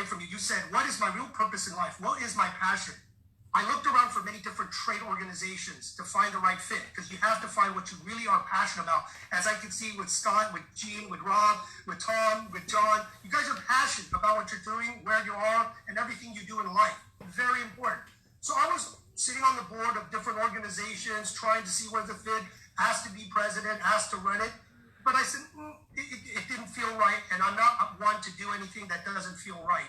great from you. You said, what is my real purpose in life? What is my passion? I looked around for many different trade organizations to find the right fit, because you have to find what you really are passionate about. As I can see with Scott, with Gene, with Rob, with Tom, with John, you guys are passionate about what you're doing, where you are, and everything you do in life. Very important. So I was sitting on the board of different organizations, trying to see where the fit, asked to be president, asked to run it. But I said, it didn't feel right, and I'm not one to do anything that doesn't feel right.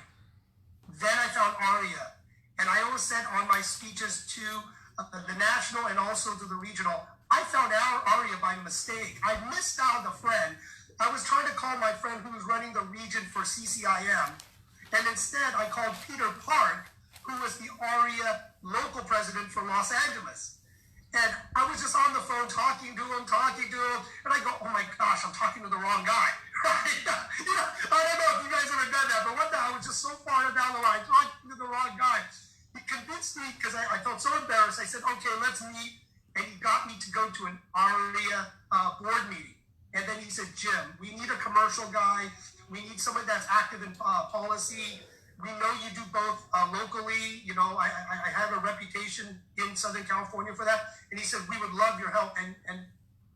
Then I found AREAA. And I always said on my speeches to the national and also to the regional, I found AREAA by mistake. I missed out a friend. I was trying to call my friend who was running the region for CCIM. And instead, I called Peter Park, who was the AREAA local president for Los Angeles. And I was just on the phone talking to him. And I go, oh my gosh, I'm talking to the wrong guy. Right? I don't know if you guys ever done that, but one day I was just so far down the line talking to the wrong guy. He convinced me, because I felt so embarrassed. I said, okay, let's meet. And he got me to go to an AREAA board meeting. And then he said, Jim, we need a commercial guy. We need someone that's active in policy. We know you do both locally. You know, I have a reputation in Southern California for that. And he said, we would love your help. And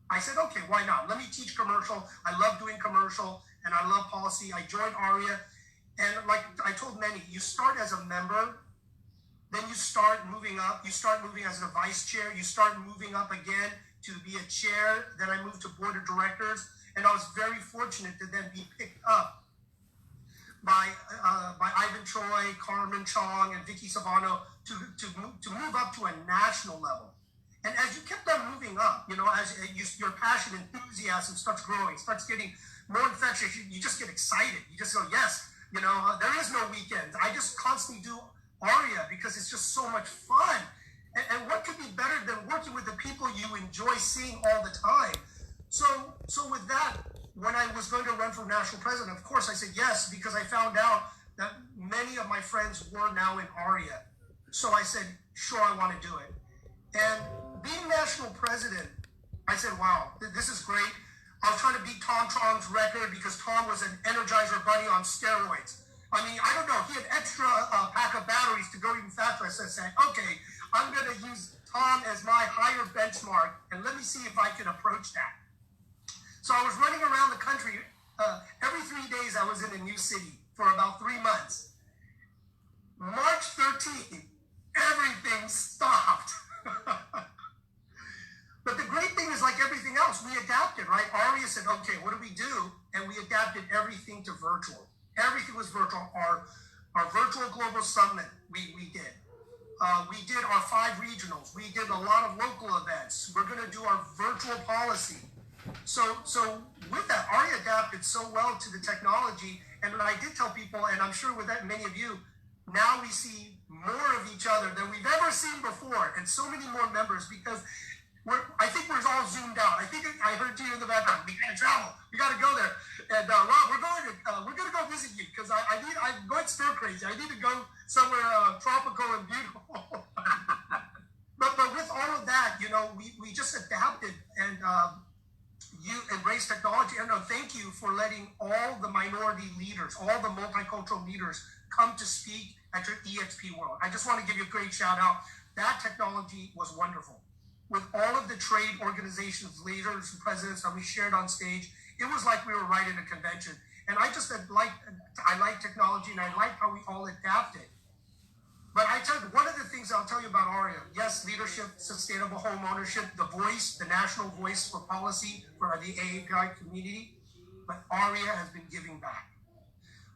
I said, okay, why not? Let me teach commercial. I love doing commercial, and I love policy. I joined AREAA. And like I told many, you start as a member, then you start moving up. You start moving as a vice chair. You start moving up again to be a chair. Then I moved to board of directors. And I was very fortunate to then be picked up by Ivan Choi, Carmen Chong, and Vicky Sabano to move up to a national level. And as you kept on moving up, you know, as your passion, enthusiasm starts growing, starts getting more infectious, you just get excited. You just go, yes, you know, there is no weekends. I just constantly do AREAA because it's just so much fun. And what could be better than working with the people you enjoy seeing all the time? So with that, when I was going to run for national president, of course I said yes, because I found out that many of my friends were now in AREAA. So I said, sure, I want to do it. And being national president, I said, wow, this is great. I was trying to beat Tom Chong's record because Tom was an Energizer bunny on steroids. I mean, I don't know, he had extra pack of batteries to go even faster. So I said, okay, I'm going to use Tom as my higher benchmark, and let me see if I can approach that. So I was running around the country. Every 3 days I was in a new city for about 3 months. March 13th, everything stopped. But the great thing is, like everything else, we adapted, right? AREAA said, okay, what do we do? And we adapted everything to virtual. Everything was virtual. Our virtual global summit, we did. We did our 5 regionals. We did a lot of local events. We're going to do our virtual policy. So with that, AREAA adapted so well to the technology. And I did tell people, and I'm sure with that, many of you, now we see more of each other than we've ever seen before, and so many more members, because I think we're all zoomed out. I think I heard you in the background. We gotta travel. We gotta go there. And Rob, we're gonna go visit you, because I'm going stir crazy. I need to go somewhere tropical and beautiful. but with all of that, you know, we just adapted, and you embrace technology. And thank you for letting all the minority leaders, all the multicultural leaders come to speak at your EXP World. I just want to give you a great shout out. That technology was wonderful. With all of the trade organizations, leaders, and presidents that we shared on stage, it was like we were right in a convention. And I like technology, and I like how we all adapted. But I tell you, one of the things I'll tell you about AREAA, yes, leadership, sustainable home ownership, the voice, the national voice for policy for the AAPI community, but AREAA has been giving back.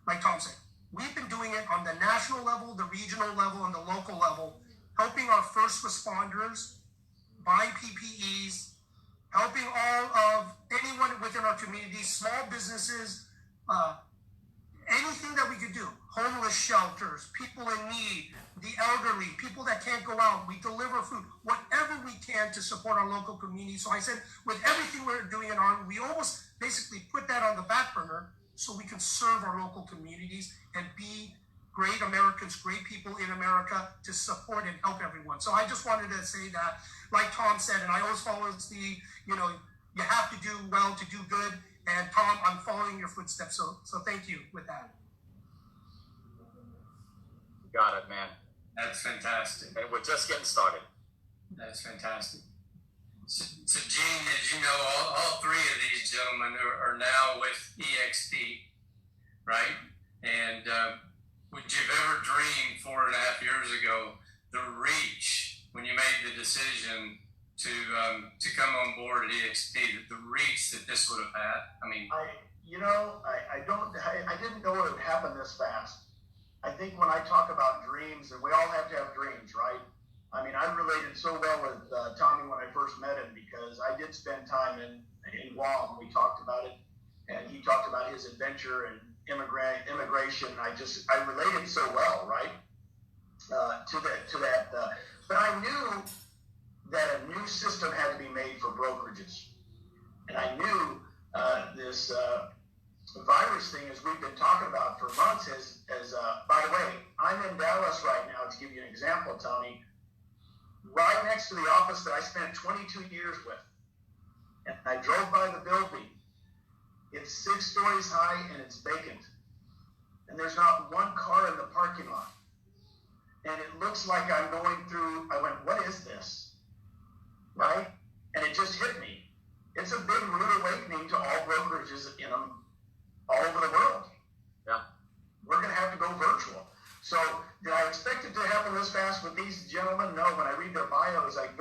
Like Tom said, we've been doing it on the national level, the regional level, and the local level, helping our first responders buy PPEs, helping all of anyone within our community, small businesses, anything that we could do, homeless shelters, people in need, the elderly, people that can't go out, we deliver food, whatever we can to support our local community. So I said, with everything we're doing in AREAA, we almost basically put that on the back burner so we can serve our local communities and be great Americans, great people in America to support and help everyone. So I just wanted to say that, like Tom said, and I always follow the, you know, you have to do well to do good. And Tom, I'm following your footsteps. So thank you with that. Got it, man. That's fantastic. And we're just getting started. That's fantastic. So Gene, as you know, all three of these gentlemen are now with EXP, right? And would you have ever dreamed 4.5 years ago the reach when you made the decision to come on board at EXP, the reach that this would have had? I mean, I didn't know it would happen this fast. I think when I talk about dreams, and we all have to have dreams, right? I mean, I related so well with Tommy when I first met him because I did spend time in Guam. We talked about it, and he talked about his adventure and immigration. I related so well, right, to that. But I knew that a new system had to be made for brokerages, and I knew this virus thing, as we've been talking about for months, by the way, I'm in Dallas right now, to give you an example, Tony, right next to the office that I spent 22 years with. And I drove by the building. It's 6 stories high and it's vacant. And there's not one car in the parking lot. And it looks like I'm going through, I went, what is this? Right? And it just hit me. It's a big rude awakening to all brokerages in them all over the world. Yeah. We're going to have to go virtual. So did I expect it to happen this fast with these gentlemen? No. When I read their bios, I'm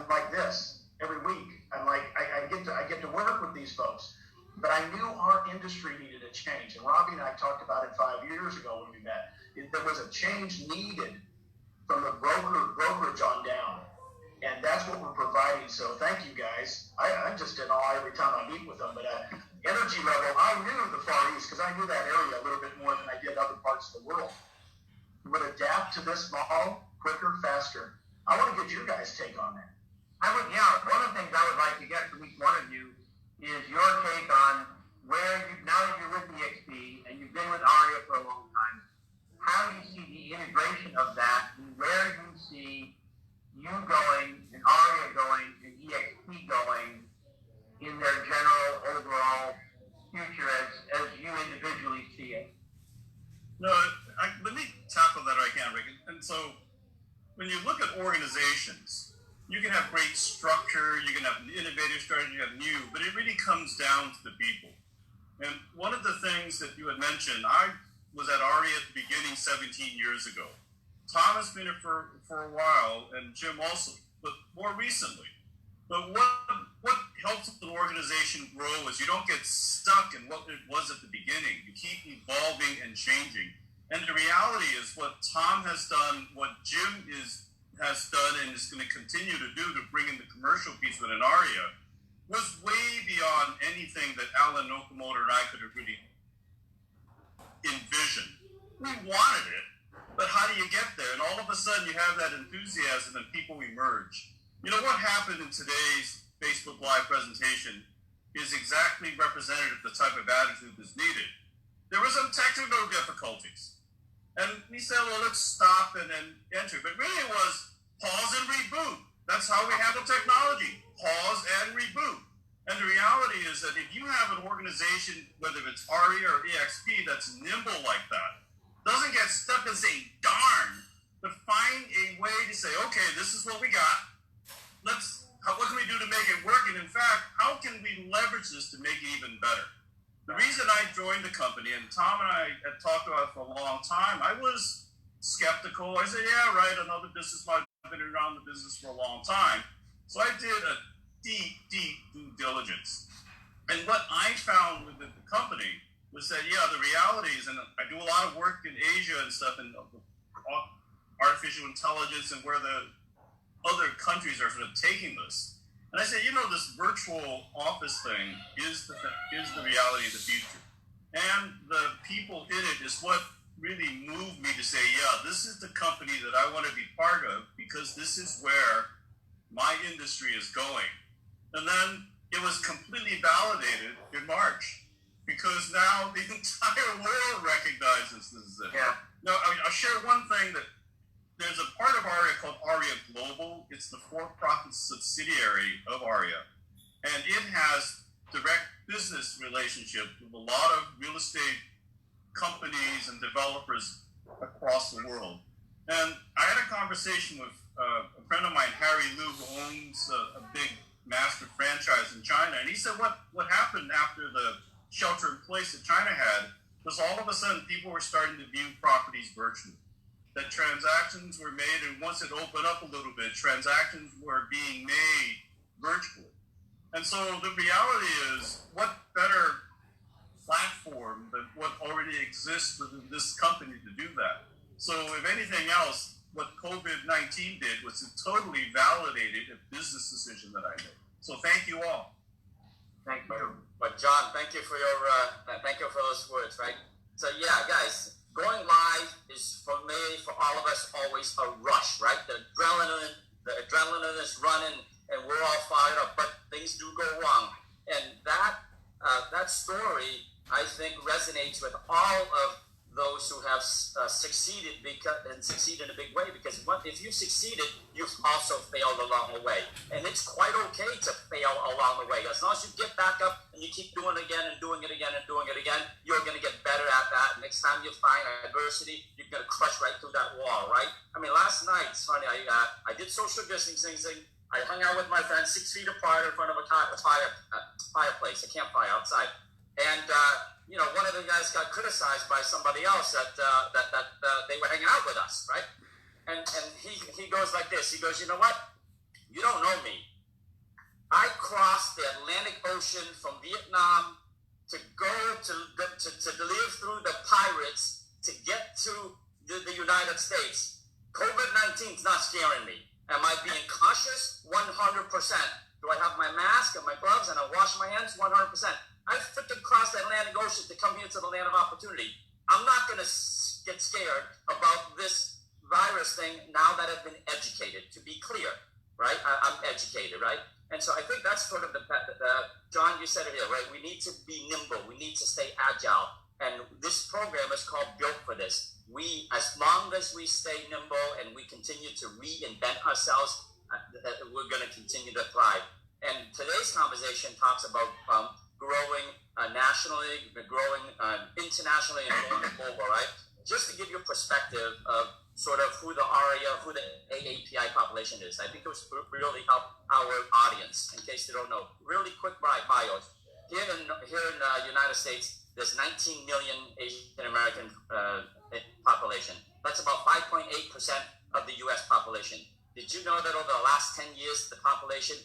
like this every week. I'm like, I get to work with these folks. But I knew our industry needed a change. And Robbie and I talked about it 5 years ago when we met. There was a change needed from the brokerage on down. And that's what we're providing. So thank you guys. I'm just in awe every time I meet with them. But energy level, I knew the Far East because I knew that area a little bit more than I did other parts of the world. Would adapt to this model quicker, faster. I want to get your guys' take on that. One of the things I would like to get from each one of you is your take on where now that you're with EXP and you've been with AREAA for a long time, how do you see the integration of that and where you see you going and AREAA going and EXP going in their general overall future as you individually see it? No, let me tackle that right now, Rick. And so when you look at organizations, you can have great structure, you can have an innovative strategy, you have new, but it really comes down to the people. And one of the things that you had mentioned, I was at AREAA at the beginning 17 years ago. Tom has been here for a while, and Jim also, but more recently. But what helps an organization grow is you don't get stuck in what it was at the beginning. You keep evolving and changing. And the reality is what Tom has done, what Jim has done and is going to continue to do to bring in the commercial piece within AREAA was way beyond anything that Alan Okamoto and I could have really envisioned. We wanted it, but how do you get there? And all of a sudden you have that enthusiasm and people emerge. You know, what happened in today's Facebook Live presentation is exactly representative of the type of attitude that's needed. There were some technical difficulties. And we said, well, let's stop and then enter. But really it was pause and reboot. That's how we handle technology. Pause and reboot. And the reality is that if you have an organization, whether it's AREAA or EXP, that's nimble like that, doesn't get stuck and say, darn, but find a way to say, okay, this is what we got. What can we do to make it work? And in fact, how can we leverage this to make it even better? The reason I joined the company, and Tom and I had talked about it for a long time, I was skeptical. I said, yeah, right, another business model. I've been around the business for a long time. So I did a deep due diligence. And what I found with the company was that, yeah, the reality is, and I do a lot of work in Asia and stuff, and artificial intelligence and where the other countries are sort of taking this. And I said, you know, this virtual office thing is the reality of the future. And the people in it is what really moved me to say, yeah, this is the company that I want to be part of because this is where my industry is going. And then it was completely validated in March because now the entire world recognizes this is it. Yeah. Now, I'll share one thing that there's a part of AREAA called AREAA Global. It's the for-profit subsidiary of AREAA. And it has direct business relationships with a lot of real estate companies and developers across the world. And I had a conversation with a friend of mine, Harry Liu, who owns a big master franchise in China, and he said what happened after the shelter in place that China had was all of a sudden people were starting to view properties virtually. That transactions were made, and once it opened up a little bit, transactions were being made virtually. And so the reality is, what better platform than what already exists within this company to do that? So if anything else, what COVID-19 did was it totally validated a business decision that I made. So thank you all. Thank you. But John, thank you for those words, right? So yeah, guys, going live is for me, for all of us, always a rush, right? The adrenaline is running, and we're all fired up, but things do go wrong. And that story, I think, resonates with all of those who have succeeded and succeed in a big way, because if you succeeded, you've also failed along the way. And it's quite okay to fail along the way. As long as you get back up and you keep doing it again and doing it again and doing it again, you're going to get better at that. Next time you find adversity, you're going to crush right through that wall, right? I mean, last night, it's funny, I did social distancing. I hung out with my friends 6 feet apart in front of a fireplace, a campfire outside. And, one of the guys got criticized by somebody else that they were hanging out with us, right? And he goes like this. He goes, you know what? You don't know me. I crossed the Atlantic Ocean from Vietnam to go to live through the pirates to get to the United States. COVID-19 is not scaring me. Am I being cautious? 100%. Do I have my mask and my gloves and I wash my hands? 100%. I freaking crossed the Atlantic Ocean to come here to the land of opportunity. I'm not going to get scared about this virus thing now that I've been educated, to be clear, right? I'm educated, right? And so I think that's sort of the John, you said it here, right? We need to be nimble. We need to stay agile. And this program is called Built for This. As long as we stay nimble and we continue to reinvent ourselves, we're going to continue to thrive. And today's conversation talks about growing nationally, growing internationally, and going global, right? Just to give you a perspective of sort of who the AREAA, who the AAPI population is. I think it was really help our audience, in case they don't know. Really quick bios. Here in the United States, there's 19 million Asian American population. That's about 5.8% of the U.S. population. Did you know that over the last 10 years, the population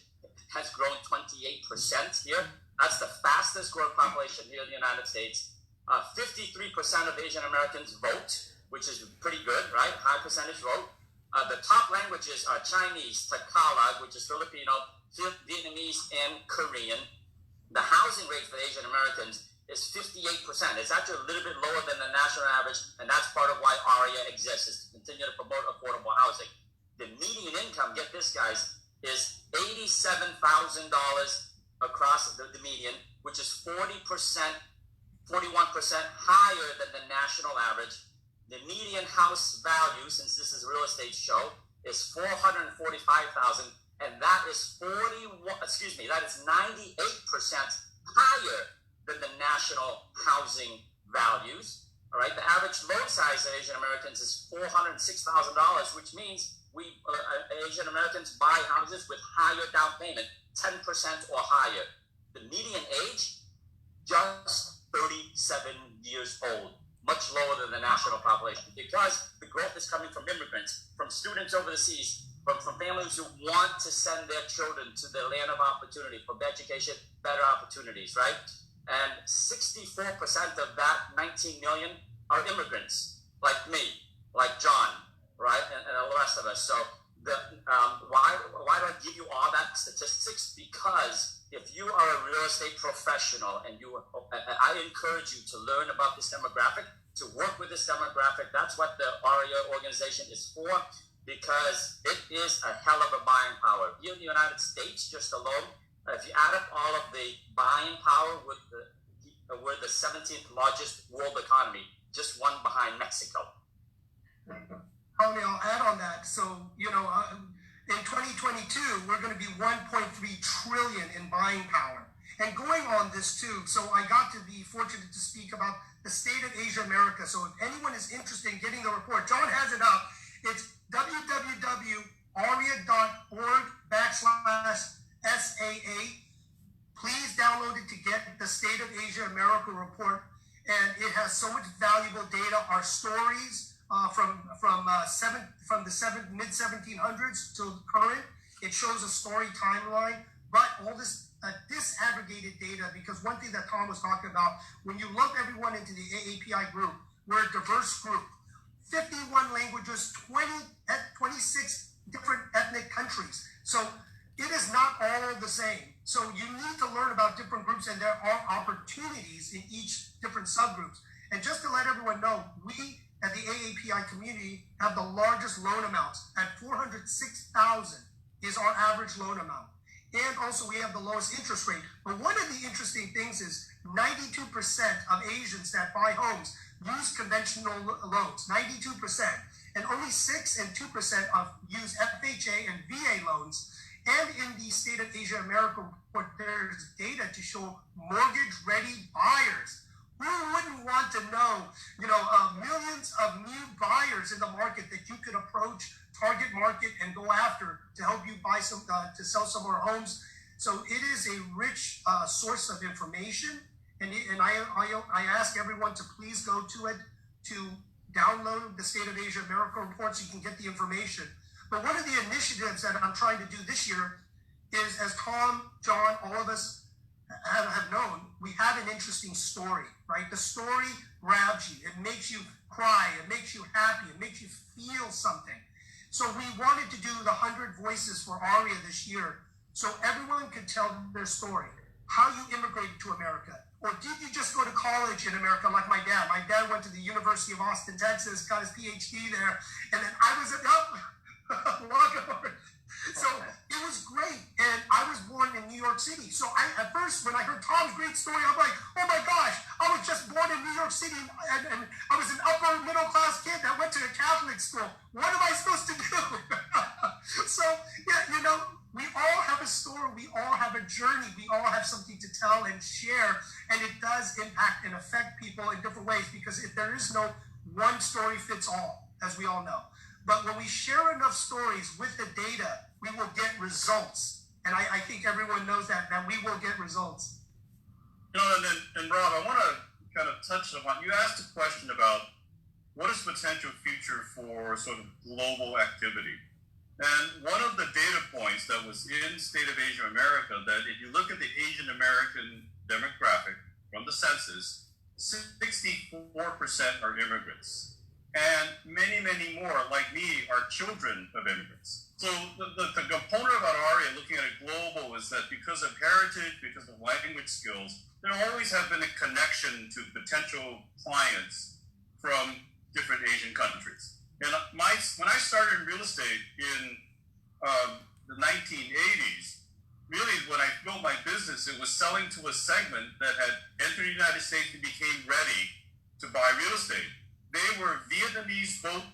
has grown 28% here? That's the fastest growth population here in the United States. 53% of Asian Americans vote, which is pretty good, right? High percentage vote. The top languages are Chinese, Tagalog, which is Filipino, Vietnamese, and Korean. The housing rate for Asian Americans is 58%. It's actually a little bit lower than the national average, and that's part of why AREAA exists, is to continue to promote affordable housing. The median income, get this, guys, is $87,000 across the median, which is 41% higher than the national average. The median house value, since this is a real estate show, is $445,000, and that is 98% higher than the national housing values. All right, the average loan size of Asian Americans is $406,000, which means Asian Americans buy houses with higher down payment, 10% or higher. The median age, just 37 years old, much lower than the national population, because the growth is coming from immigrants, from students overseas, from families who want to send their children to the land of opportunity for education, better opportunities, right? And 64% of that 19 million are immigrants, like me, like John, right, and the rest of us. So why do I give you all that statistics? Because if you are a real estate professional and I encourage you to learn about this demographic, to work with this demographic. That's what the AREAA organization is for, because it is a hell of a buying power. Here in the United States, just alone, if you add up all of the buying power, we're the 17th largest world economy, just one behind Mexico. Tony, I'll add on that. So, in 2022, we're going to be 1.3 trillion in buying power. And going on this too, so I got to be fortunate to speak about the State of Asia America. So if anyone is interested in getting the report, John has it up. It's www.area.org/SAA. Please download it to get the State of Asia America report. And it has so much valuable data. Our stories from the mid 1700s to current. It shows a story timeline, but all this disaggregated data. Because one thing that Tom was talking about, when you lump everyone into the AAPI group, we're a diverse group. 51 languages, 26 different ethnic countries. So it is not all the same. So you need to learn about different groups, and there are opportunities in each different subgroups. And just to let everyone know, we at the AAPI community have the largest loan amounts at $406,000 is our average loan amount. And also we have the lowest interest rate. But one of the interesting things is 92% of Asians that buy homes use conventional loans, 92%. And only 6 and 2% of use FHA and VA loans. And in the State of Asia America report, there's data to show mortgage-ready buyers. Who wouldn't want to know, millions of new buyers in the market that you could approach, target market, and go after to help you buy to sell some more homes. So it is a rich source of information, and I ask everyone to please go to it to download the State of Asia America report so you can get the information. But one of the initiatives that I'm trying to do this year is, as Tom, John, all of us have known, we have an interesting story, right? The story grabs you. It makes you cry. It makes you happy. It makes you feel something. So we wanted to do the 100 Voices for AREAA this year so everyone could tell their story. How you immigrated to America. Or did you just go to college in America like my dad? My dad went to the University of Austin, Texas, got his PhD there, and then I was so it was great. And I was born in New York City. So at first, when I heard Tom's great story, I'm like, oh my gosh, I was just born in New York City, and I was an upper middle class kid that went to a Catholic school. What am I supposed to do? So, yeah, we all have a story. We all have a journey. We all have something to tell and share. And it does impact and affect people in different ways, because if there is no one story fits all, as we all know. But when we share enough stories with the data, we will get results. And I think everyone knows that we will get results. And Rob, I want to kind of touch upon, you asked a question about what is potential future for sort of global activity. And one of the data points that was in State of Asia America, that if you look at the Asian American demographic from the census, 64% are immigrants. And many, many more, like me, are children of immigrants. So the component about AREAA, looking at it global, is that because of heritage, because of language skills, there always have been a connection to potential clients from different Asian countries. And when I started in real estate in the 1980s, really when I built my business, it was selling to a segment that had entered the United States and became ready to buy real estate. They were Vietnamese boat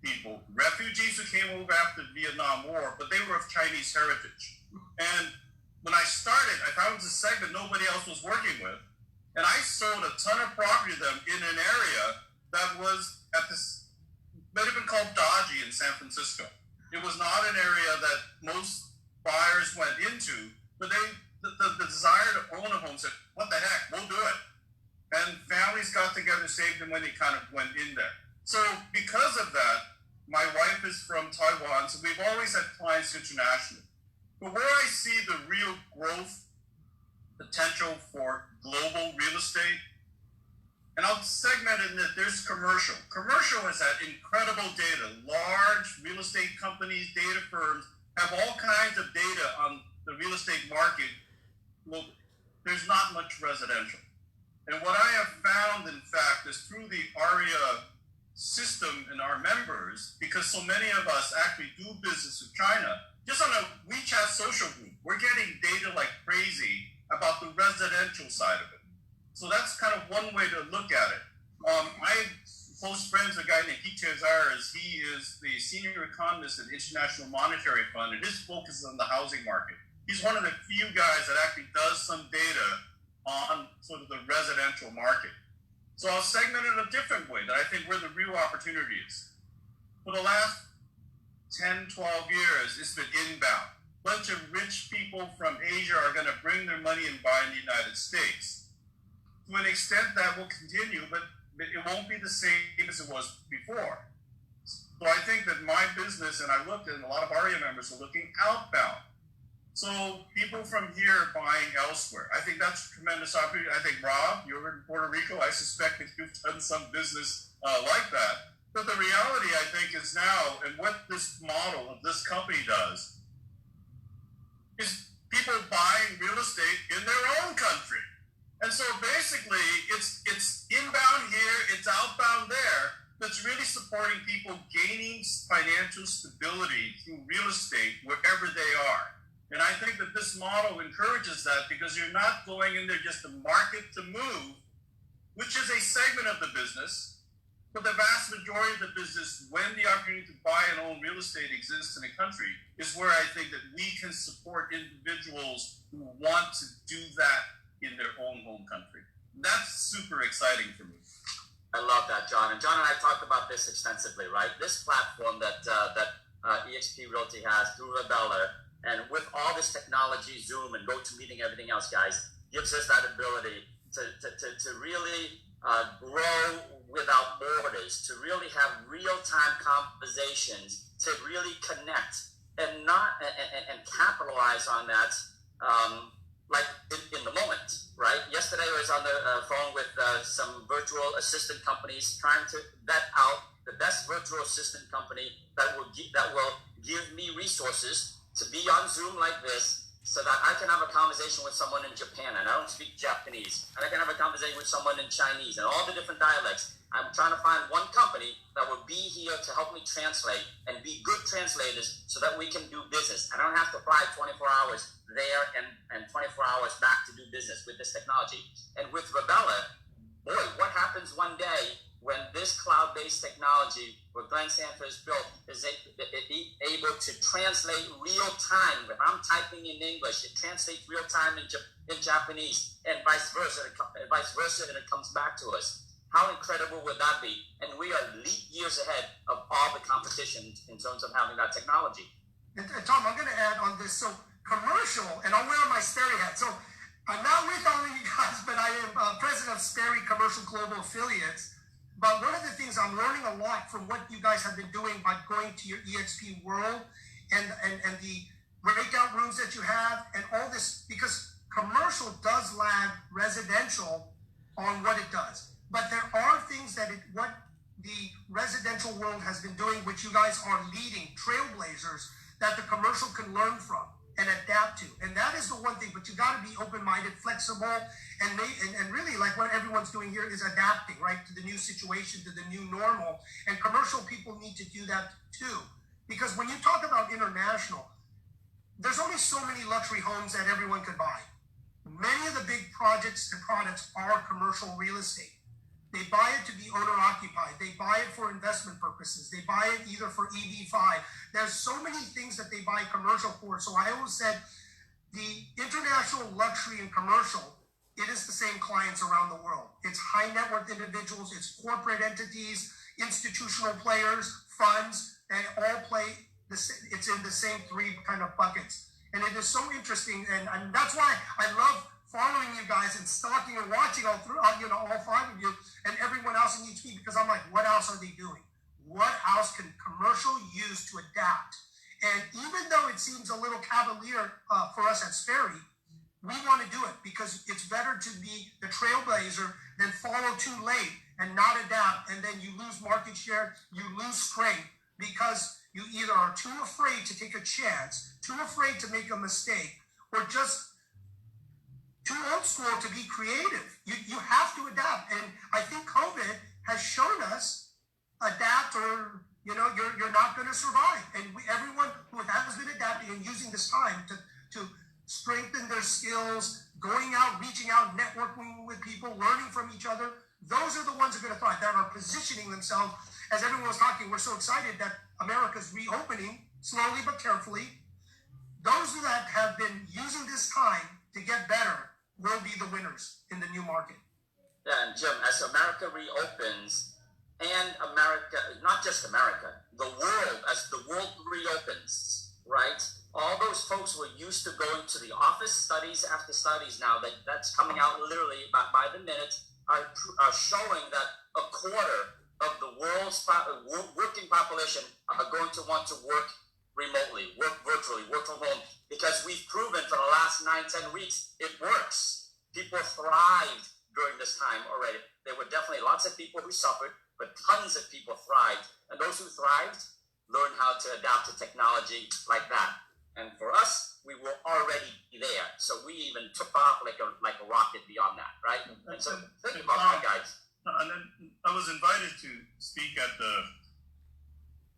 people, refugees who came over after the Vietnam War, but they were of Chinese heritage. And when I started, I found a segment nobody else was working with, and I sold a ton of property to them in an area that was might have been called dodgy in San Francisco. It was not an area that most buyers went into, but the desire to own a home said, what the heck, we'll do it. And families got together, saved them when they kind of went in there. So because of that, my wife is from Taiwan, so we've always had clients internationally. But where I see the real growth potential for global real estate, and I'll segment it in that there's commercial. Commercial has had incredible data. Large real estate companies, data firms have all kinds of data on the real estate market. Well, there's not much residential. And what I have found, in fact, is through the AREAA system and our members, because so many of us actually do business with China, just on a WeChat social group, we're getting data like crazy about the residential side of it. So that's kind of one way to look at it. I close friends with a guy named Hite Zares. He is the senior economist at the International Monetary Fund, and his focus is on the housing market. He's one of the few guys that actually does some data on sort of the residential market. So I'll segment it a different way that I think where the real opportunity is. For the last 10, 12 years, it's been inbound. A bunch of rich people from Asia are going to bring their money and buy in the United States. To an extent, that will continue, but it won't be the same as it was before. So I think that my business, and I looked, and a lot of AREAA members are looking outbound. So people from here buying elsewhere. I think that's a tremendous opportunity. I think, Rob, you're in Puerto Rico. I suspect that you've done some business like that. But the reality, I think, is now, and what this model of this company does, is people buying real estate in their own country. And so basically, it's inbound here, it's outbound there, that's really supporting people gaining financial stability through real estate wherever they are. And I think that this model encourages that because you're not going in there just to market to move, which is a segment of the business, but the vast majority of the business, when the opportunity to buy and own real estate exists in a country, is where I think that we can support individuals who want to do that in their own home country. That's super exciting for me. I love that, John. And John and I talked about this extensively, right? This platform that eXp Realty has through Rebella, and with all this technology, Zoom and GoToMeeting, everything else, guys, gives us that ability to really grow without borders, to really have real-time conversations, to really connect and capitalize on that, like in the moment, right? Yesterday I was on the phone with some virtual assistant companies trying to vet out the best virtual assistant company that will give me resources to be on Zoom like this, so that I can have a conversation with someone in Japan, and I don't speak Japanese, and I can have a conversation with someone in Chinese and all the different dialects. I'm trying to find one company that will be here to help me translate and be good translators so that we can do business. I don't have to fly 24 hours there and 24 hours back to do business with this technology. And with Rebella, boy, what happens one day when this cloud-based technology, what Glenn Sanford's built, is able to translate real time. If I'm typing in English, it translates real time in Japanese, and vice versa, and it comes back to us. How incredible would that be? And we are leap years ahead of all the competition in terms of having that technology. And Tom, I'm going to add on this. So commercial, and I'll wear my Sperry hat. So I'm not with all of you guys, but I am president of Sperry Commercial Global Affiliates. But one of the things I'm learning a lot from what you guys have been doing by going to your eXp world and the breakout rooms that you have and all this, because commercial does lag residential on what it does. But there are things that what the residential world has been doing, which you guys are leading, trailblazers, that the commercial can learn from and adapt to. And that is the one thing, but you got to be open-minded, flexible, and really like what everyone's doing here is adapting, right, to the new situation, to the new normal. And commercial people need to do that too. Because when you talk about international, there's only so many luxury homes that everyone could buy. Many of the big projects and products are commercial real estate. They buy it to be owner-occupied. They buy it for investment purposes. They buy it either for EB5. There's so many things that they buy commercial for. So I always said the international luxury and commercial, it is the same clients around the world. It's high net worth individuals, it's corporate entities, institutional players, funds, and all play, it's in the same three kind of buckets. And it is so interesting, and that's why I love following you guys and stalking and watching all five of you and everyone else in each because I'm like, what else are they doing? What else can commercial use to adapt? And even though it seems a little cavalier for us at Sperry, we want to do it because it's better to be the trailblazer than follow too late and not adapt, and then you lose market share, you lose strength because you either are too afraid to take a chance, too afraid to make a mistake, or just too old school to be creative. You have to adapt, and I think COVID has shown us adapt, or you're not going to survive. And everyone who has been adapting and using this time to strengthen their skills, going out, reaching out, networking with people, learning from each other, those are the ones who are going to thrive, that are positioning themselves. As everyone was talking, we're so excited that America's reopening slowly but carefully. Those that have been using this time to get better will be the winners in the new market. Yeah, and Jim, as America reopens, and America, not just America, the world, as the world reopens, right? All those folks who are used to going to the office, studies after studies now, that's coming out literally by the minute, are showing that a quarter of the world's working population are going to want to work remotely, work virtually, work from home, because we've proven for the last 9-10 weeks, it works. People thrived during this time already. There were definitely lots of people who suffered, but tons of people thrived. And those who thrived learned how to adapt to technology like that. And for us, we were already there. So we even took off like a rocket beyond that, right? And so think about that, guys. And then I was invited to speak at the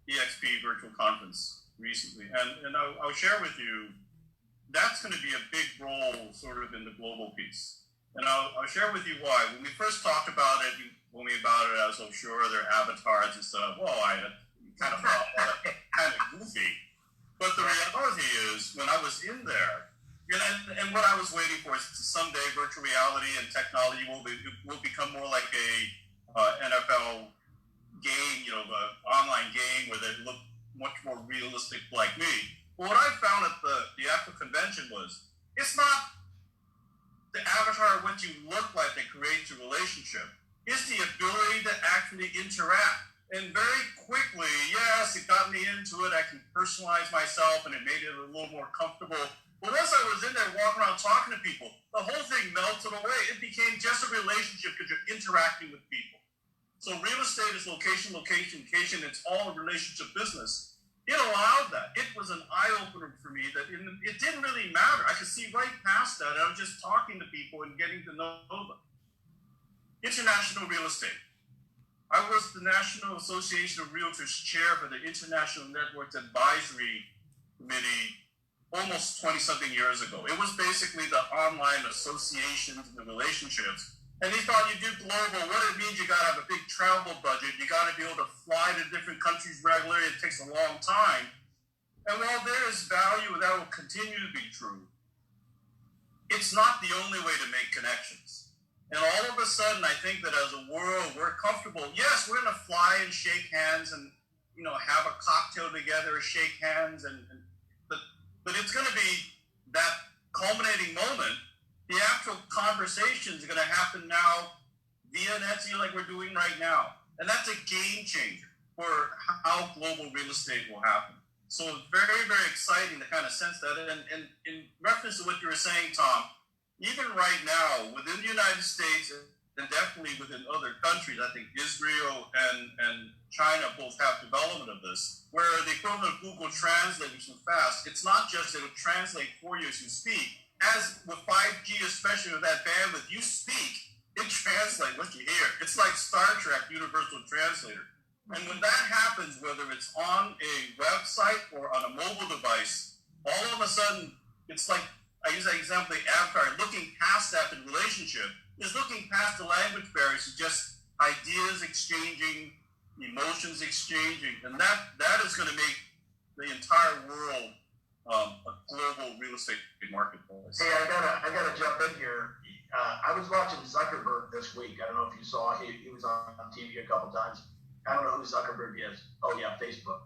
EXP virtual conference recently. And I'll share with you, that's going to be a big role sort of in the global piece. And I'll share with you why. When we first talked about it, I was so sure their avatars and stuff. Well, I kind of thought that kind of goofy. But the reality is, when I was in there, and what I was waiting for is someday virtual reality and technology will become more like a NFL game, an online game where they look much more realistic like me. But what I found at the actual convention was, it's not the avatar of what you look like that creates a relationship. It's the ability to actually interact. And very quickly, yes, it got me into it. I can personalize myself, and it made it a little more comfortable. But once I was in there walking around talking to people, the whole thing melted away. It became just a relationship because you're interacting with people. So real estate is location, location, location. It's all a relationship business. It allowed that. It was an eye-opener for me that it didn't really matter. I could see right past that. I was just talking to people and getting to know them. International real estate. I was the National Association of Realtors chair for the International Networks Advisory Committee almost 20-something years ago. It was basically the online associations and the relationships. And they thought you do global, what it means, you got to have a big travel budget. You got to be able to fly to different countries regularly. It takes a long time. And while there is value, that will continue to be true, it's not the only way to make connections. And all of a sudden, I think that as a world, we're comfortable. Yes, we're going to fly and shake hands and, have a cocktail together, shake hands. But it's going to be that culminating moment. The actual conversation is going to happen now via an Etsy like we're doing right now. And that's a game changer for how global real estate will happen. So it's very, very exciting to kind of sense that. And in reference to what you were saying, Tom, even right now, within the United States and definitely within other countries, I think Israel and China both have development of this, where the equivalent of Google Translate, which is fast, it's not just that it will translate for you as you speak. As with 5G, especially with that bandwidth, you speak, it translates what you hear. It's like Star Trek Universal Translator. And when that happens, whether it's on a website or on a mobile device, all of a sudden, it's like, I use that example, the avatar, looking past that in relationship, is looking past the language barriers to just ideas exchanging, emotions exchanging, and that is going to make the entire world a global real estate marketplace. Hey, I gotta jump in here. I was watching Zuckerberg this week. I don't know if you saw. He was on TV a couple times. I don't know who Zuckerberg is. Oh yeah, Facebook.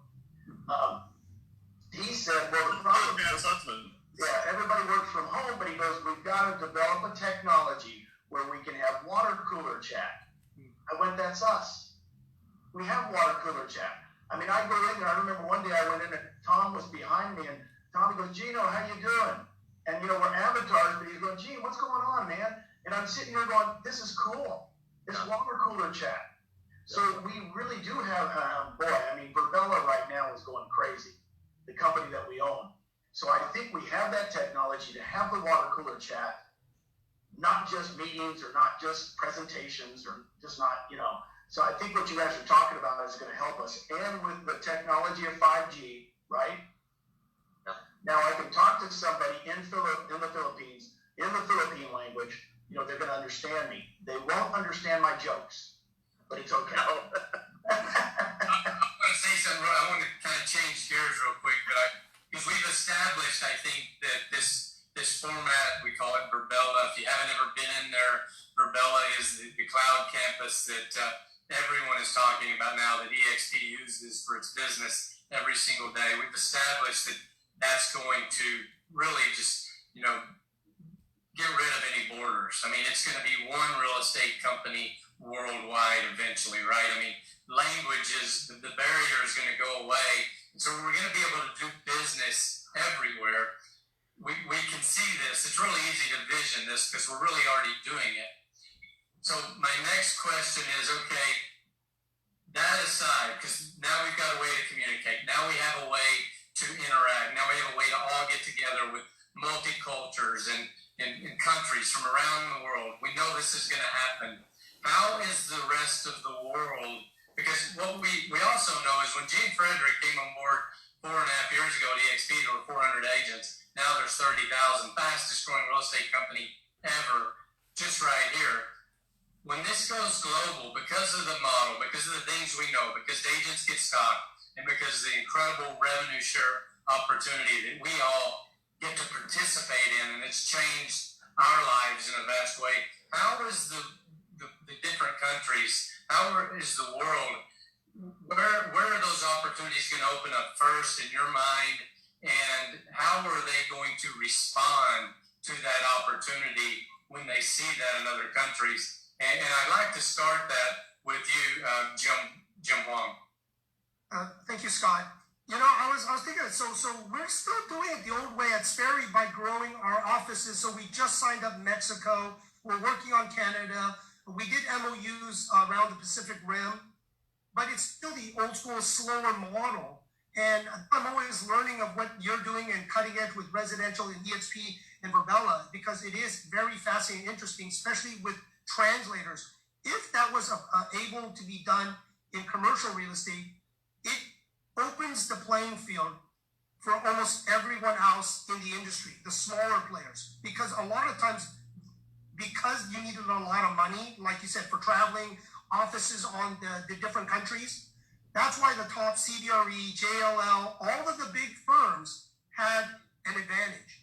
He said, "Well, the problem is, everybody works from home, but he goes, we've got to develop a technology where we can have water cooler chat." I went, "That's us. We have water cooler chat." I mean, I go in there. I remember one day I went in and Tom was behind me, and Tommy goes, "Gino, how you doing?" And we're avatars, but he's going, "Gee, what's going on, man?" And I'm sitting here going, "This is cool. It's water cooler chat." So we really do have, Verbella right now is going crazy, the company that we own. So I think we have that technology to have the water cooler chat, not just meetings or not just presentations or just not, So I think what you guys are talking about is going to help us. And with the technology of 5G, right? Now I can talk to somebody in the Philippines, in the Philippine language. They're going to understand me. They won't understand my jokes, but it's okay. I'm going to say something. I want to kind of change gears real quick, because we've established, I think, that this format, we call it Verbella. If you haven't ever been in there, Verbella is the campus that everyone is talking about now that EXP uses for its business every single day. We've established that that's going to really just, get rid of any borders. I mean, it's going to be one real estate company worldwide eventually, right? I mean, languages, the barrier is going to go away. So we're going to be able to do business everywhere. We can see this. It's really easy to vision this because we're really already doing it. So my next question is, okay, that aside, because now we've got a way to communicate. Now we have a way to interact. Now we have a way to all get together with multicultures and countries from around the world. We know this is going to happen. How is the rest of the world? Because what we also know is when Gene Frederick came on board 4.5 years ago at EXP, there were 400 agents. Now there's 30,000, fastest growing real estate company ever, just right here. When this goes global, because of the model, because of the things we know, because agents get stock, and because of the incredible revenue share opportunity that we all get to participate in, and it's changed our lives in a vast way, how is the different countries, how is the world, where are those opportunities going to open up first in your mind, and how are they going to respond to that opportunity when they see that in other countries? And I'd like to start that with you, Jim Wong. Thank you, Scott. I was thinking, so we're still doing it the old way at Sperry by growing our offices. So we just signed up Mexico. We're working on Canada. We did MOUs around the Pacific Rim, but it's still the old school, slower model. And I'm always learning of what you're doing and cutting edge with residential and EXP and Verbella, because it is very fascinating and interesting, especially with translators. If that was able to be done in commercial real estate, it opens the playing field for almost everyone else in the industry, the smaller players. Because a lot of times, because you needed a lot of money, like you said, for traveling, offices on the different countries, that's why the top CBRE, JLL, all of the big firms had an advantage.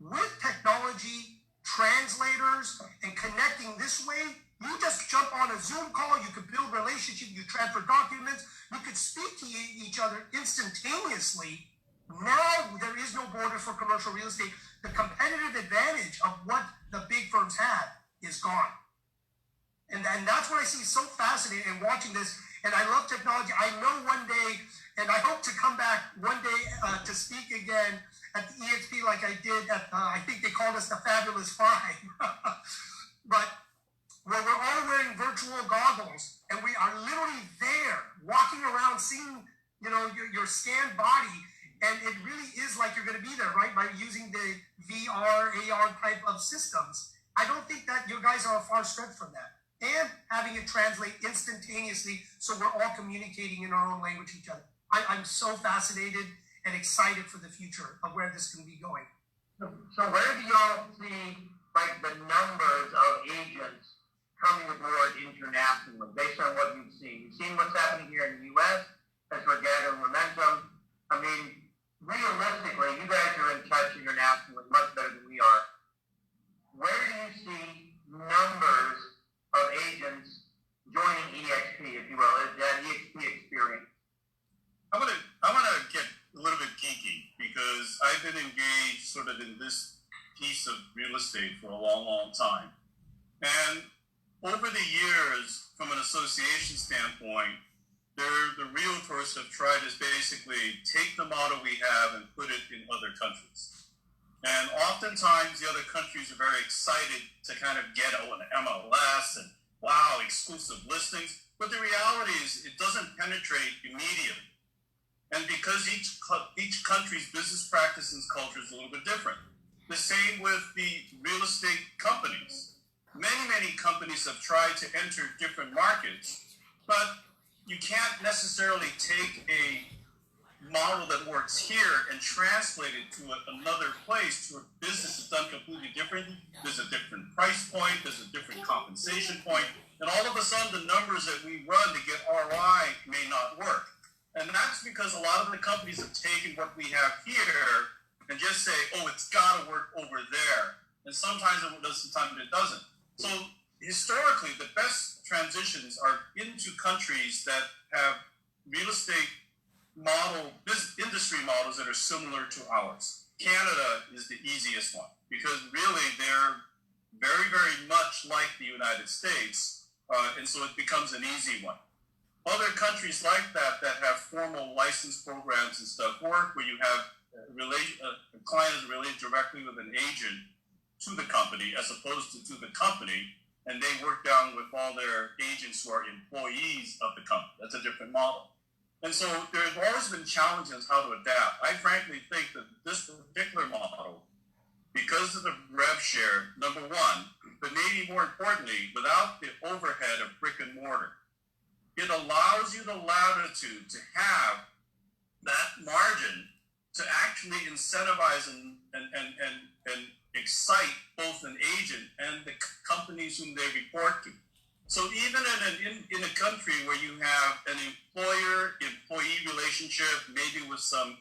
With technology, translators, and connecting this way, you just jump on a Zoom call, you could build relationship, you transfer documents, you could speak to each other instantaneously. Now there is no border for commercial real estate. The competitive advantage of what the big firms had is gone. And that's what I see so fascinating in watching this. And I love technology. I know one day, and I hope to come back one day to speak again at the EXP like I did at, I think they called us the Fabulous Five. But where we're all wearing virtual goggles and we are literally there, walking around, seeing, your scanned body. And it really is like you're going to be there, right? By using the VR, AR type of systems. I don't think that you guys are a far stretch from that. And having it translate instantaneously so we're all communicating in our own language to each other. I'm so fascinated and excited for the future of where this can be going. So where do y'all see the numbers of agents coming aboard internationally based on what you've seen? You've seen what's happening here in the U.S. as we're gathering momentum. I mean, realistically, you guys are in touch internationally much better than we are. Where do you see numbers of agents joining EXP, if you will, that EXP experience? I'm gonna get a little bit geeky because I've been engaged sort of in this piece of real estate for a long, long time. And over the years, from an association standpoint, the realtors have tried to basically take the model we have and put it in other countries. And oftentimes the other countries are very excited to kind of get an MLS and wow, exclusive listings. But the reality is it doesn't penetrate immediately. And because each country's business practice and culture is a little bit different. The same with the real estate companies. Many companies have tried to enter different markets, but you can't necessarily take a model that works here and translate it to another place, to a business that's done completely different. There's a different price point, there's a different compensation point, and all of a sudden the numbers that we run to get ROI may not work. And that's because a lot of the companies have taken what we have here and just say, oh, it's got to work over there. And sometimes it does, sometimes it doesn't. So historically, the best transitions are into countries that have real estate industry models that are similar to ours. Canada is the easiest one because really they're very, very much like the United States, and so it becomes an easy one. Other countries like that have formal license programs and stuff work where you have a client is related directly with an agent to the company as opposed to the company, and they work down with all their agents who are employees of the company. That's a different model. And so there's always been challenges how to adapt. I frankly think that this particular model, because of the rev share, number one, but maybe more importantly, without the overhead of brick and mortar, it allows you the latitude to have that margin to actually incentivize and excite both an agent and the companies whom they report to. So even in a country where you have an employer-employee relationship, maybe with some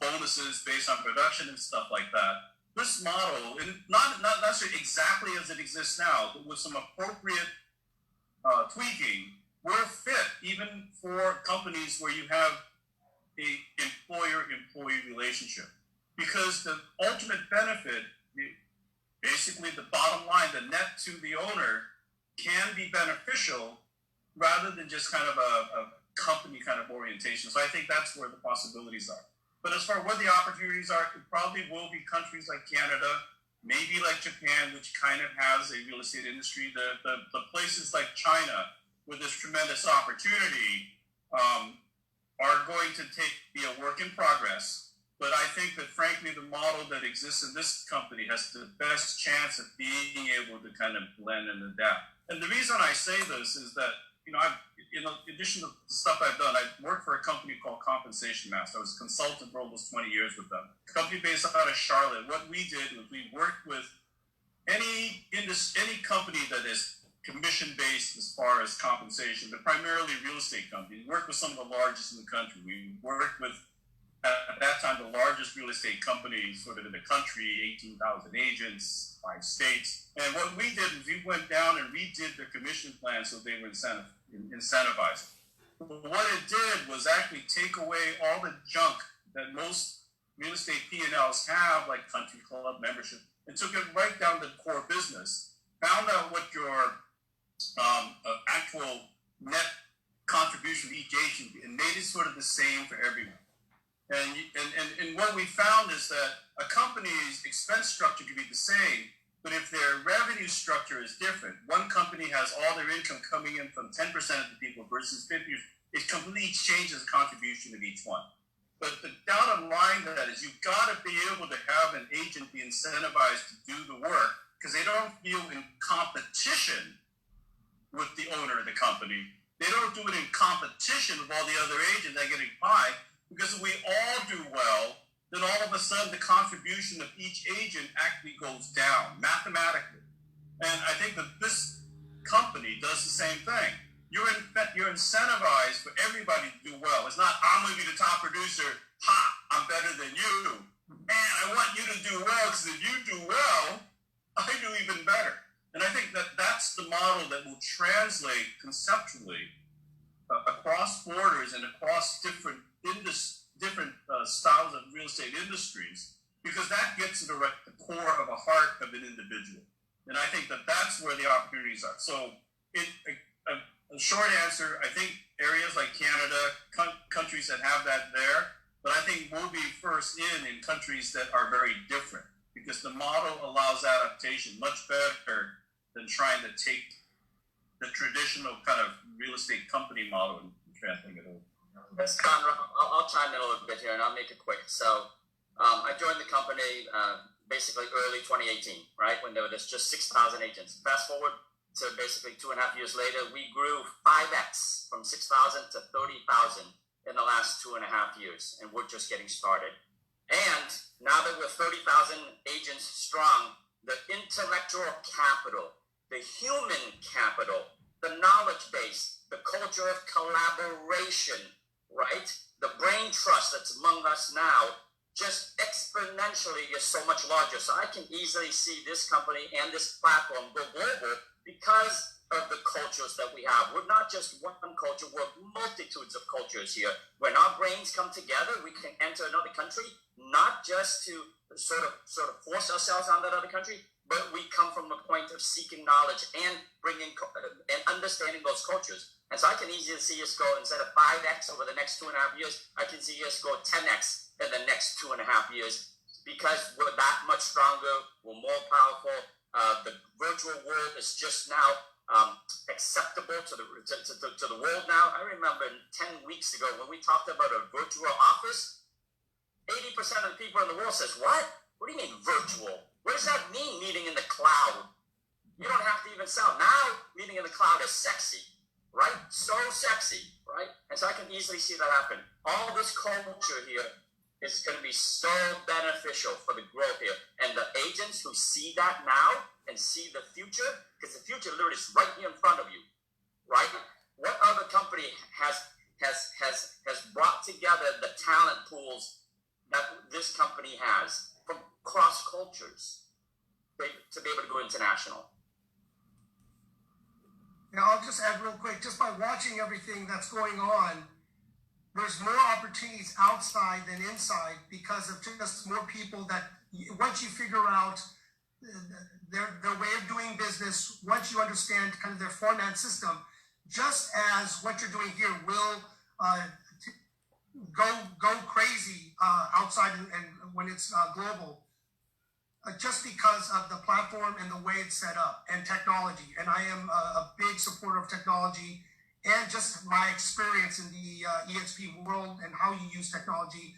bonuses based on production and stuff like that, this model, and not necessarily exactly as it exists now, but with some appropriate tweaking, will fit even for companies where you have a employer-employee relationship. Because the ultimate benefit, basically the bottom line, the net to the owner, can be beneficial rather than just kind of a company kind of orientation. So I think that's where the possibilities are. But as far as what the opportunities are, it probably will be countries like Canada, maybe like Japan, which kind of has a real estate industry. The places like China, with this tremendous opportunity, are going to be a work in progress. But I think that, frankly, the model that exists in this company has the best chance of being able to kind of blend and adapt. And the reason I say this is that, in addition to the stuff I've done, I worked for a company called Compensation Master. I was a consultant for almost 20 years with them. A company based out of Charlotte. What we did was we worked with any company that is commission-based as far as compensation, but primarily real estate companies. We worked with some of the largest in the country. We worked with, at that time, the largest real estate company sort of in the country, 18,000 agents, 5 states. And what we did is we went down and redid their commission plan so they were incentivized. But what it did was actually take away all the junk that most real estate P&Ls have, like country club membership, and took it right down to the core business, found out what your actual net contribution of each agent and made it sort of the same for everyone. And what we found is that a company's expense structure can be the same, but if their revenue structure is different, one company has all their income coming in from 10% of the people versus 50%, it completely changes the contribution of each one. But the bottom line to that is you've got to be able to have an agent be incentivized to do the work because they don't feel in competition with the owner of the company. They don't do it in competition with all the other agents that are getting by. Because if we all do well, then all of a sudden the contribution of each agent actually goes down mathematically. And I think that this company does the same thing. You're incentivized for everybody to do well. It's not, I'm going to be the top producer. Ha, I'm better than you. And I want you to do well because if you do well, I do even better. And I think that that's the model that will translate conceptually across borders and across different styles of real estate industries, because that gets to the core of a heart of an individual. And I think that that's where the opportunities are. So a short answer, I think areas like Canada, countries that have that there, but I think we'll be first in countries that are very different, because the model allows adaptation much better than trying to take the traditional kind of real estate company model and translate it over. Yes, Conrad, I'll chime in a little bit here and I'll make it quick. So I joined the company basically early 2018, right, when there were just 6,000 agents. Fast forward to basically 2.5 years later, we grew 5x from 6,000 to 30,000 in the last 2.5 years, and we're just getting started. And now that we're 30,000 agents strong, the intellectual capital, the human capital, the knowledge base, the culture of collaboration, right? The brain trust that's among us now just exponentially is so much larger. So I can easily see this company and this platform go global because of the cultures that we have. We're not just one culture, we're multitudes of cultures here. When our brains come together, we can enter another country, not just to sort of force ourselves on that other country, but we come from a point of seeking knowledge and bringing and understanding those cultures. And so I can easily see us go, instead of 5x over the next 2.5 years, I can see us go 10x in the next 2.5 years, because we're that much stronger, we're more powerful. The virtual world is just now acceptable to the world now. I remember 10 weeks ago when we talked about a virtual office, 80% of the people in the world says, what? What do you mean virtual? What does that mean, meeting in the cloud? You don't have to even sell. Now, meeting in the cloud is sexy, right? So sexy, right? And so I can easily see that happen. All this culture here is going to be so beneficial for the growth here. And the agents who see that now and see the future, because the future literally is right here in front of you, right? What other company has brought together the talent pools that this company has from cross cultures to be able to go international? Now, I'll just add real quick, just by watching everything that's going on, there's more opportunities outside than inside, because of just more people that, once you figure out their way of doing business, once you understand kind of their format system, just as what you're doing here will go crazy outside and when it's global, just because of the platform and the way it's set up and technology. And I am a big supporter of technology, and just my experience in the EXP world and how you use technology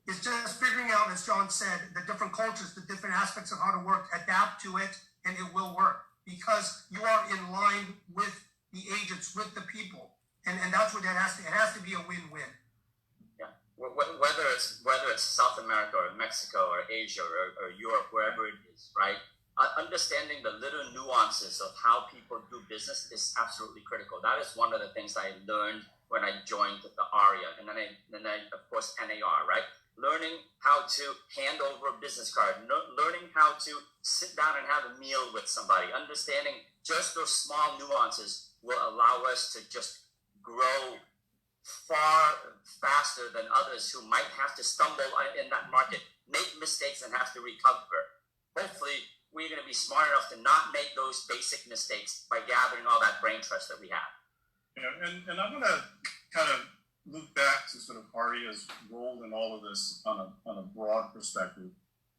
is just figuring out, as John said, the different cultures, the different aspects of how to work, adapt to it, and it will work, because you are in line with the agents, with the people. And that's what it has to be a win-win. Yeah. Whether it's South America or Mexico or Asia or Europe, wherever it is, right? Understanding the little nuances of how people do business is absolutely critical. That is one of the things I learned when I joined the AREAA, and then I of course NAR, right? Learning how to hand over a business card, learning how to sit down and have a meal with somebody, understanding just those small nuances will allow us to just grow far faster than others who might have to stumble in that market, make mistakes, and have to recover. Hopefully, we're going to be smart enough to not make those basic mistakes by gathering all that brain trust that we have. Yeah, and I'm going to kind of loop back to sort of AREAA's role in all of this on a broad perspective.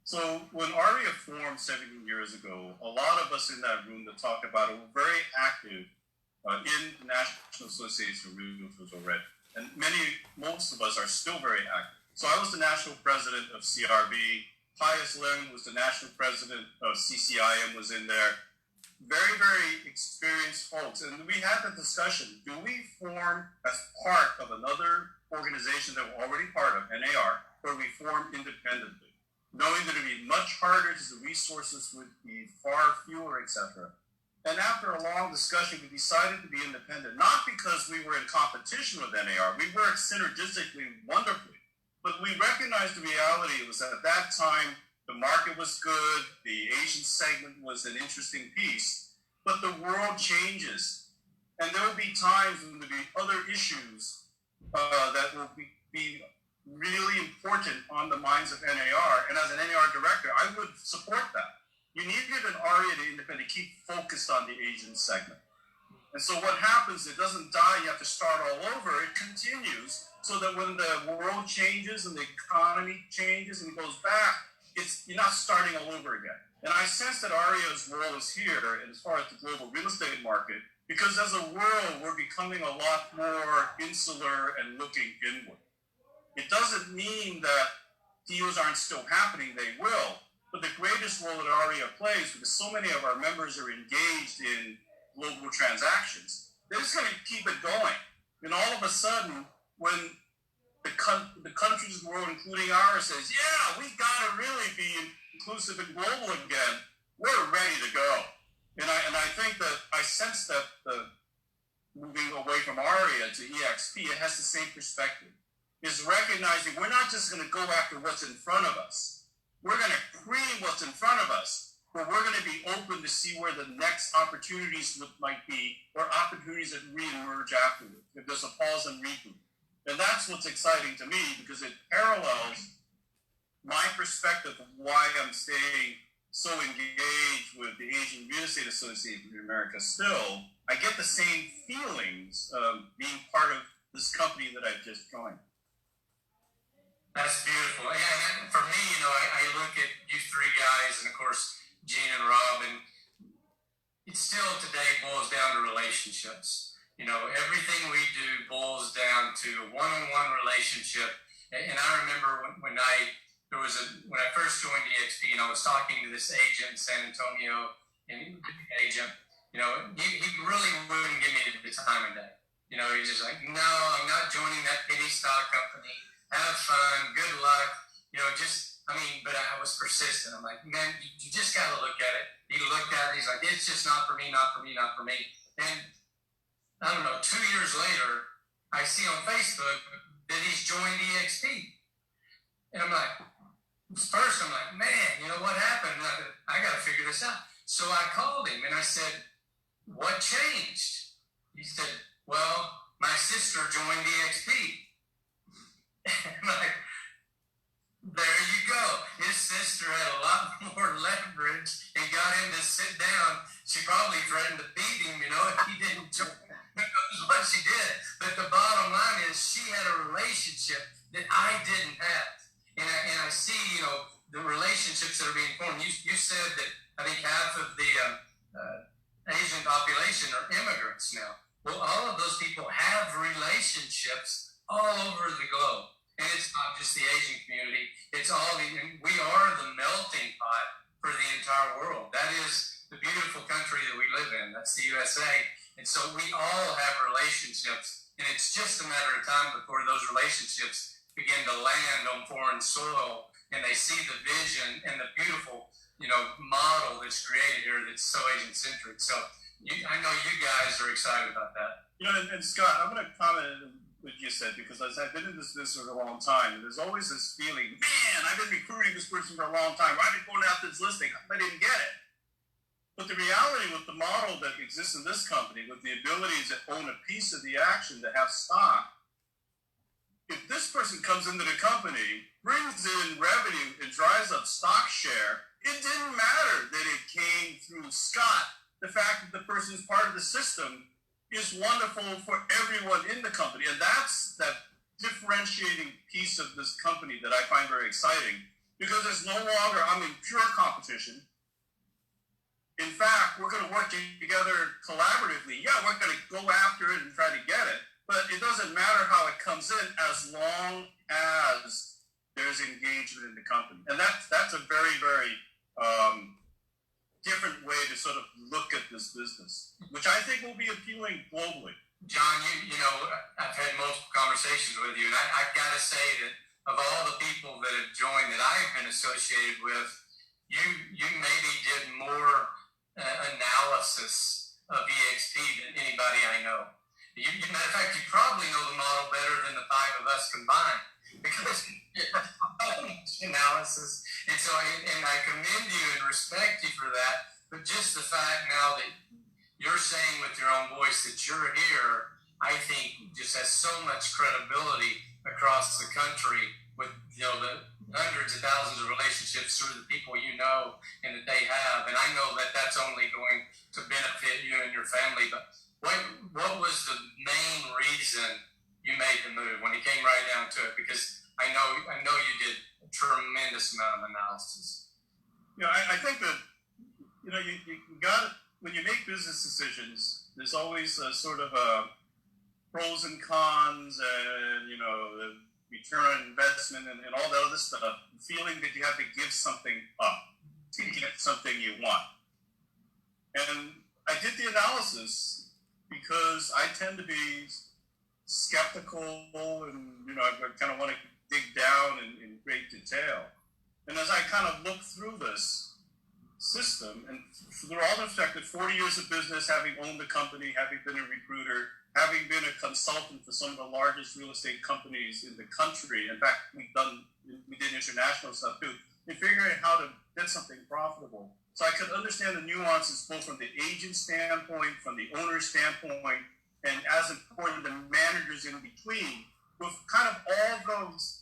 So when AREAA formed 17 years ago, a lot of us in that room that talked about it were very active in the National Association of Realtors already. And most of us are still very active. So I was the national president of CRB. Pius Lim was the national president of CCIM, was in there. Very, very experienced folks. And we had the discussion, do we form as part of another organization that we're already part of, NAR, or we form independently, knowing that it would be much harder because the resources would be far fewer, etc. And after a long discussion, we decided to be independent, not because we were in competition with NAR. We worked synergistically wonderfully. But we recognized the reality was that at that time, the market was good, the Asian segment was an interesting piece, but the world changes. And there will be times when there will be other issues that will be really important on the minds of NAR. And as an NAR director, I would support that. You needed an AREAA to independently keep focused on the Asian segment. And so what happens, it doesn't die, you have to start all over, it continues, so that when the world changes and the economy changes and it goes back, you're not starting all over again. And I sense that AREAA's role is here as far as the global real estate market, because as a world, we're becoming a lot more insular and looking inward. It doesn't mean that deals aren't still happening, they will, but the greatest role that AREAA plays, because so many of our members are engaged in global transactions, they're just going to keep it going. And all of a sudden, when the countries of the world, including ours, says, yeah, we got to really be inclusive and global again, we're ready to go. And I think that I sense that the moving away from AREAA to EXP, it has the same perspective. Is recognizing we're not just going to go after what's in front of us. We're going to create what's in front of us but we're going to be open to see where the next opportunities might be, or opportunities that reemerge afterward, if there's a pause and reboot. And that's what's exciting to me, because it parallels my perspective of why I'm staying so engaged with the Asian Real Estate Association in America still. I get the same feelings being part of this company that I've just joined. That's beautiful. And for me, I look at you three guys, and of course, Gene and Rob, and it still today boils down to relationships. Everything we do boils down to a one-on-one relationship. And I remember when I first joined EXP, and I was talking to this agent in San Antonio, and he really wouldn't give me the time of day. He's just like, no, I'm not joining that penny stock company. Have fun, good luck. But I was persistent. I'm like, man, you just got to look at it. He looked at it. He's like, it's just not for me, not for me, not for me. And I don't know, 2 years later, I see on Facebook that he's joined EXP. And I'm like, man, what happened? I got to figure this out. So I called him and I said, what changed? He said, well, my sister joined EXP. And I'm like, there you go. His sister had a lot more leverage and got him to sit down. She probably threatened to beat him, if he didn't join. That's what she did. But the bottom line is she had a relationship that I didn't have. And I see, the relationships that are being formed. You said that I think half of the Asian population are immigrants now. Well, all of those people have relationships all over the globe. And it's not just the Asian community. It's we are the melting pot for the entire world. That is the beautiful country that we live in. That's the USA. And so we all have relationships. And it's just a matter of time before those relationships begin to land on foreign soil, and they see the vision and the beautiful, model that's created here that's so Asian-centric. So I know you guys are excited about that. And Scott, I'm going to comment on what you said, because as I've been in this business for a long time, there's always this feeling, man, I've been recruiting this person for a long time. I've been going after this listing. I didn't get it. But the reality with the model that exists in this company, with the ability to own a piece of the action, to have stock, if this person comes into the company, brings in revenue, and drives up stock share, it didn't matter that it came through Scott. The fact that the person is part of the system is wonderful for everyone in the company. And that's that differentiating piece of this company that I find very exciting, because it's no longer, I'm in pure competition. In fact, we're going to work together collaboratively. Yeah, we're going to go after it and try to get it, but it doesn't matter how it comes in as long as there's engagement in the company. And that's a very, very different way to sort of look at this business, which I think will be appealing globally. John, I've had multiple conversations with you, and I've got to say that of all the people that have joined that I've been associated with, you maybe did more analysis of EXP than anybody I know. Matter of fact, you probably know the model better than the five of us combined, because analysis. And so, I commend you and respect you for that. But just the fact now that you're saying with your own voice that you're here, I think just has so much credibility across the country with the hundreds of thousands of relationships through the people and that they have. And I know that that's only going to benefit you and your family. But what was the main reason you made the move when it came right down to it? Because I know you did a tremendous amount of analysis. I think that you got, when you make business decisions, there's always a sort of a pros and cons, and the return on investment and all that other stuff. Feeling that you have to give something up to get something you want. And I did the analysis because I tend to be skeptical, and I kind of want to dig down in great detail. And as I kind of look through this system, and through all the fact that 40 years of business, having owned the company, having been a recruiter, having been a consultant for some of the largest real estate companies in the country, in fact, we did international stuff too, in figuring out how to get something profitable. So I could understand the nuances both from the agent standpoint, from the owner standpoint, and as important, the managers in between. With kind of all those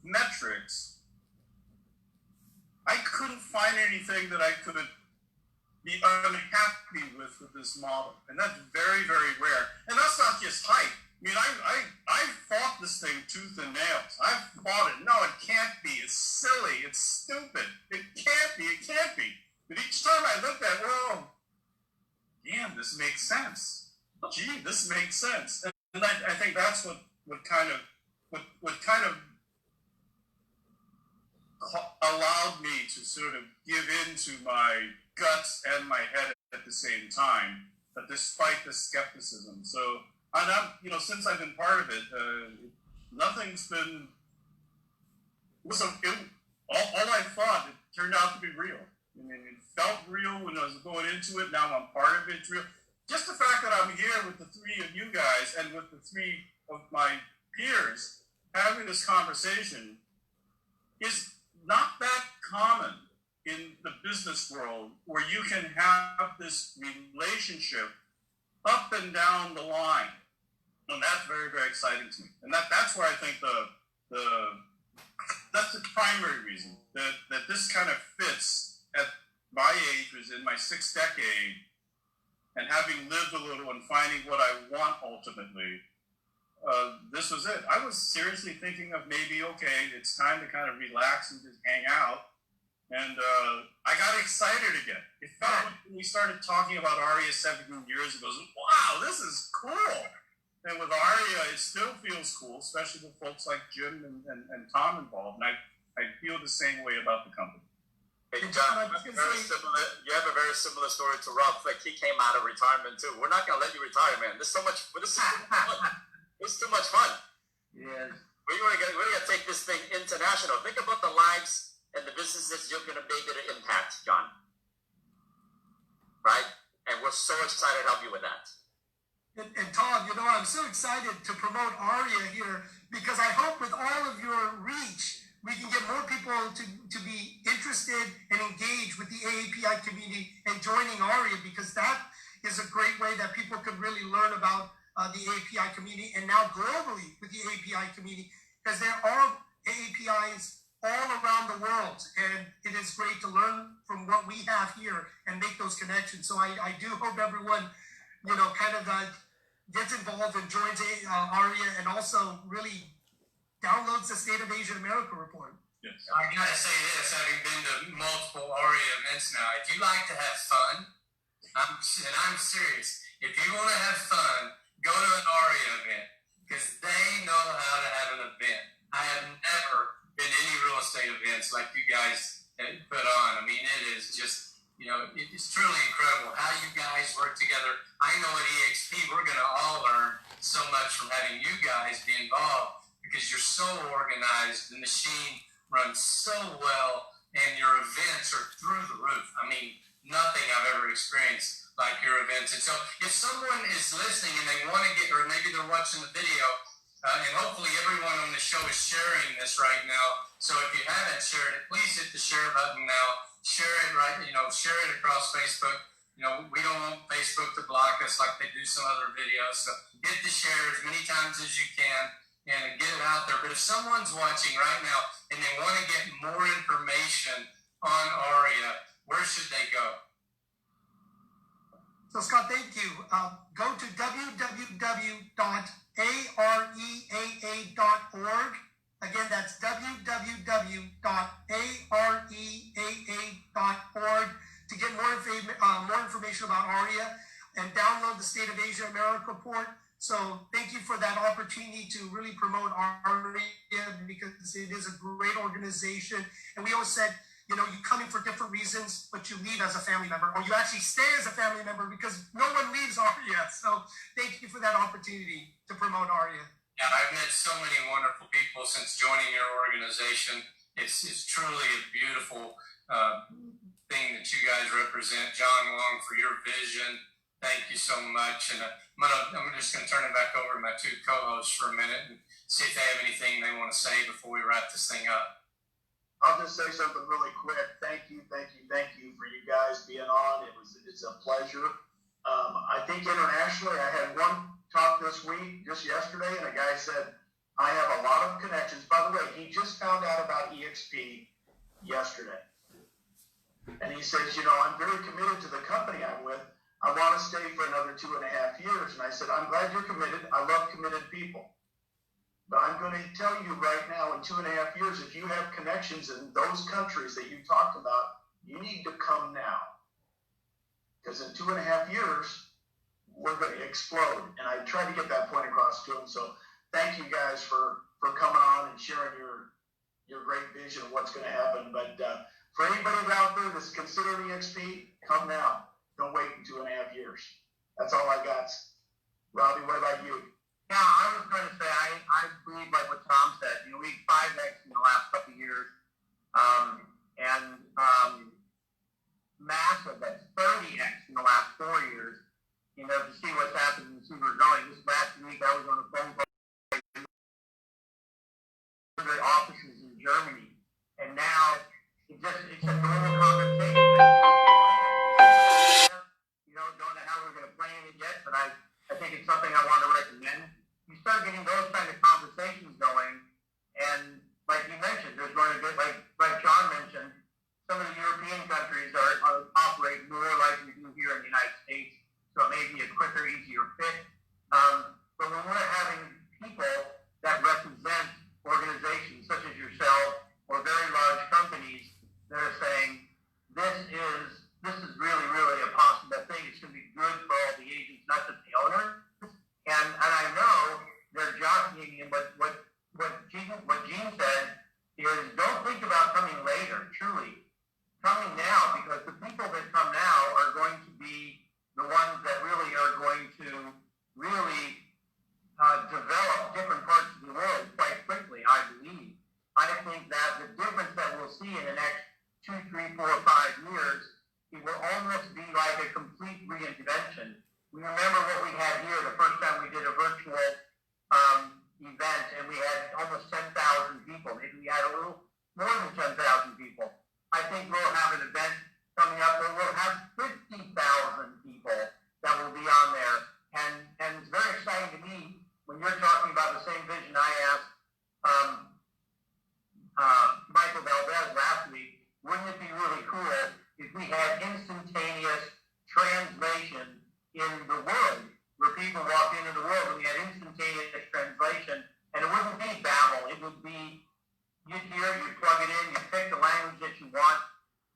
metrics, I couldn't find anything that I could be unhappy with this model. And that's very, very rare. And that's not just hype. I mean, I fought this thing tooth and nails. I've fought it. No, it can't be. It's silly. It's stupid. It can't be. It can't be. But each time I looked at it, well, damn, this makes sense. Gee, this makes sense. And I think that's what kind of allowed me to sort of give in to my guts and my head at the same time, but despite the skepticism. So, and I'm, since I've been part of it, nothing's been, all I thought, it turned out to be real. I mean, it felt real when I was going into it. Now I'm part of it. It's real. Just the fact that I'm here with the three of you guys and with the three of my peers having this conversation is not that common in the business world, where you can have this relationship up and down the line. And that's very, very exciting to me. And that's where I think that's the primary reason that this kind of fits at my age, was in my 6th decade, and having lived a little and finding what I want ultimately. This was it. I was seriously thinking of maybe, okay, it's time to kind of relax and just hang out. And I got excited again. It felt like when we started talking about AREAA 17 years ago, wow, this is cool. And with AREAA, it still feels cool, especially with folks like Jim and Tom involved. And I feel the same way about the company. Hey, John, you have a very similar story to Rob Flick. He came out of retirement too. We're not going to let you retire, man. This is too much fun. Yes. We're going to take this thing international. Think about the lives and the businesses you're going to be able to impact, John. Right? And we're so excited to help you with that. And Tom, I'm so excited to promote AREAA here, because I hope with all of your reach, we can get more people to be interested and engaged with the AAPI community and joining AREAA, because that is a great way that people could really learn about the AAPI community, and now globally with the AAPI community, because there are AAPIs all around the world, and it is great to learn from what we have here and make those connections. So I do hope everyone, gets involved and joins AREAA, and also really downloads the State of Asian America report. Yes. I gotta say this, having been to multiple AREAA events now, if you like to have fun, I'm serious, if you want to have fun, go to an AREAA event, because they know how to have an event. I have never been to any real estate events like you guys put on. I mean, it is just, it's truly incredible how you guys work together. I know at EXP, we're going to all learn so much from having you guys be involved, because you're so organized, the machine runs so well, and your events are through the roof. I mean, nothing I've ever experienced like your events. And so if someone is listening and they want to get, or maybe they're watching the video, and hopefully everyone on the show is sharing this right now. So if you haven't shared it, please hit the share button now. Share it share it across Facebook. We don't want Facebook to block us like they do some other videos. So hit the share as many times as you can and get it out there. But if someone's watching right now and they want to get more information on AREAA, where should they go? So Scott, thank you. Go to www.areaa.org. Again, that's www.areaa.org to get more information about AREAA and download the State of Asia America report. So thank you for that opportunity to really promote AREAA, because it is a great organization. And we always said, you come in for different reasons, but you leave as a family member, or you actually stay as a family member, because no one leaves AREAA. So thank you for that opportunity to promote AREAA. Yeah, I've met so many wonderful people since joining your organization. It's truly a beautiful thing that you guys represent. John Long, for your vision, thank you so much. And I'm just going to turn it back over to my two co-hosts for a minute and see if they have anything they want to say before we wrap this thing up. I'll just say something really quick. Thank you for you guys being on. It's a pleasure. I think internationally, I had one talk this week, just yesterday, and a guy said, I have a lot of connections. By the way, he just found out about EXP yesterday. And he says, I'm very committed to the company I'm with. I want to stay for another 2.5 years. And I said, I'm glad you're committed. I love committed people. But I'm going to tell you right now, in 2.5 years, if you have connections in those countries that you talked about, you need to come now. Because in 2.5 years, we're going to explode. And I tried to get that point across to him. So thank you guys for coming on and sharing your great vision of what's going to happen. But for anybody out there that's considering EXP, come now. Don't wait in 2.5 years. That's all I got. Robbie, what about you? Yeah, I was going to say, I believe like what Tom said. We 5X in the last couple of years. Massive, that's 30X in the last 4 years. To see what's happened and see where we're going. This last week, I was on a phone call with 100 offices in Germany. And now, it's a normal conversation. Don't know how we're going to plan it yet, but I think it's something I want to recommend. You start getting those kind of conversations going, and like you mentioned, there's going to be, like John mentioned, some of the European countries operate more like we do here in the United States, so it may be a quicker, easier fit. But when we're having people that represent organizations such as yourself or very large companies that are saying, this is really, really a possible thing. It's going to be good for all the agents, not just the owners. And I know they're jockeying, and what Gene said is, don't think about coming later. Truly, coming now, because the people that come now are going to be the ones that really are going to really develop different parts of the world quite quickly. I believe. I think that the difference that we'll see in the next 2, 3, 4, 5 years, it will almost be like a complete reinvention. We remember what we had here the first time we did a virtual event, and we had almost 10,000 people. Maybe we had a little more than 10,000 people. I think we'll have an event coming up where we'll have 50,000 people that will be on there. And it's very exciting to me when you're talking about the same vision I asked Michael Valdez last week. Wouldn't it be really cool if we had instantaneous translation in the world, where people walk into the world and we had instantaneous translation, and it wouldn't be Babel, it would be, you'd hear, you plug it in, you pick the language that you want,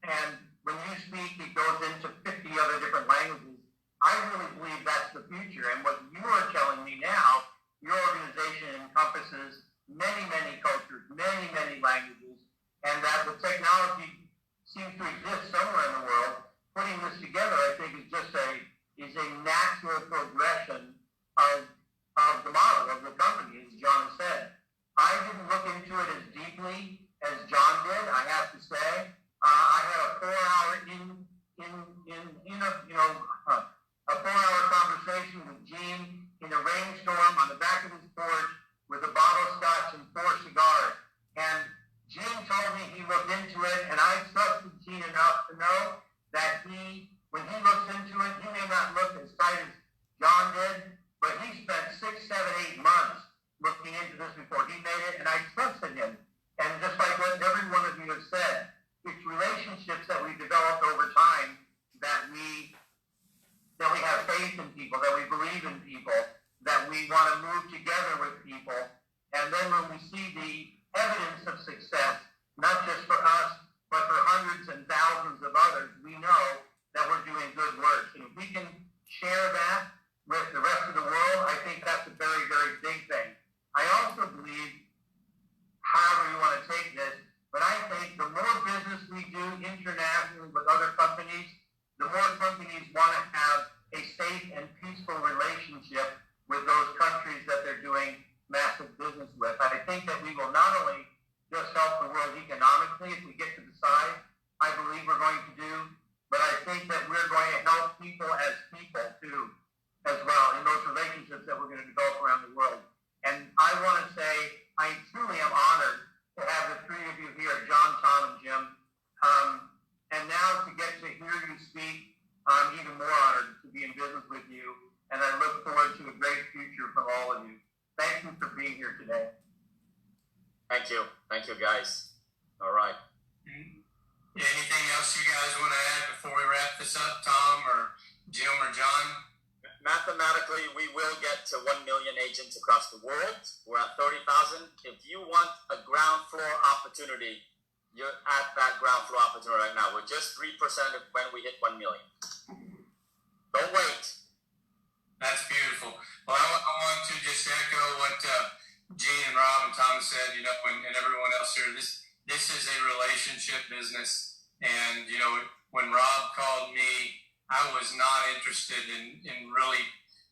and when you speak, it goes into 50 other different languages. I really believe that's the future, and what you are telling me now, your organization encompasses many, many cultures, many, many languages, and that the technology seems to exist somewhere in the world. Putting this together, I think, is a natural progression of the model of the company, as John said. I didn't look into it as deeply as John did, I have to say. I had a 4-hour a 4-hour conversation with Gene in a rainstorm on the back of his porch with a bottle of scotch and 4 cigars. And Gene told me he looked into it, and I trusted Gene enough to know that when he looks into it, he may not look as tight as John did, but he spent 6, 7, 8 months looking into this before he made it, and I trusted him. And just like what every one of you have said, it's relationships that we developed over time, that we have faith in people, that we believe in people, that we want to move together with people. And then when we see the evidence of success, not just for us, but for hundreds and thousands of others, we know that we're doing good work. And if we can share that with the rest of the world, I think that's a very, very big thing. I also believe, however you want to take this, but I think the more business we do internationally with other companies, the more companies want to have a safe and peaceful relationship with those countries that they're doing massive business with. I think that we will not only just help the world economically if we get to decide, I believe we're going to do, but I think that we're going to help people too, as well, in those relationships that we're going to develop around the world. And I want to say, I truly am honored to have the 3 of you here, John, Tom, Thank you, guys. All right. Anything else you guys want to add before we wrap this up, Tom or Jim or John? Mathematically, we will get to 1 million agents across the world. We're at 30,000. If you want a ground floor opportunity, you're at that ground floor opportunity right now. We're just 3% of when we hit 1 million. Don't wait. That's beautiful. Well, I want to just echo what Gene and Rob and Tom said, and everyone else here. This is a relationship business. And, when Rob called me, I was not interested in really,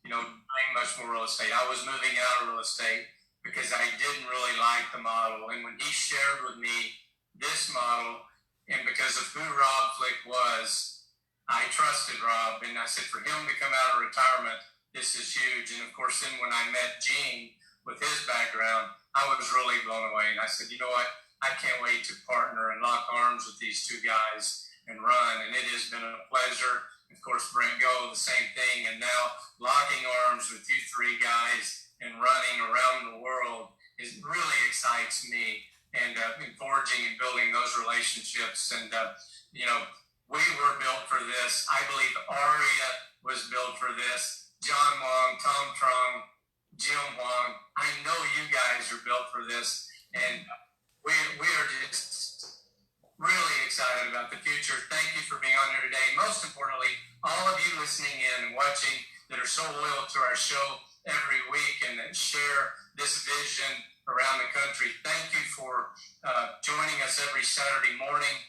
doing much more real estate. I was moving out of real estate because I didn't really like the model. And when he shared with me this model, and because of who Rob Flick was, I trusted Rob. And I said, for him to come out of retirement, this is huge. And of course, then when I met Gene with his background, I was really blown away. And I said, you know what? I can't wait to partner and lock arms with these two guys and run. And it has been a pleasure. Of course, Brent Go, the same thing. And now locking arms with you three guys and running around the world really excites me. And forging and building those relationships. And, we were built for this. I believe AREAA was built for this. John Wong, Tom Trong, Jim Wong. I know you guys are built for this. And we are just really excited about the future. Thank you for being on here today. Most importantly, all of you listening in and watching that are so loyal to our show every week and that share this vision around the country. Thank you for joining us every Saturday morning.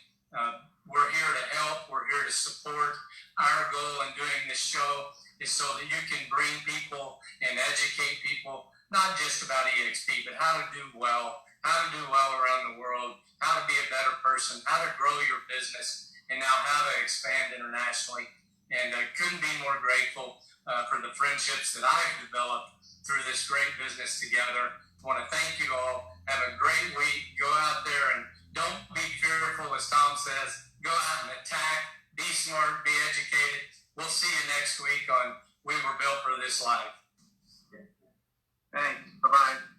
We're here to help. We're here to support. Our goal in doing this show is so that you can bring people and educate people, not just about EXP, but how to do well around the world, how to be a better person, how to grow your business, and now how to expand internationally. And I couldn't be more grateful for the friendships that I've developed through this great business together. I want to thank you all. Have a great week. Go out there and don't be fearful, as Tom says. Go out and attack. Be smart. Be educated. We'll see you next week on We Were Built for This Life. Thanks. Bye-bye.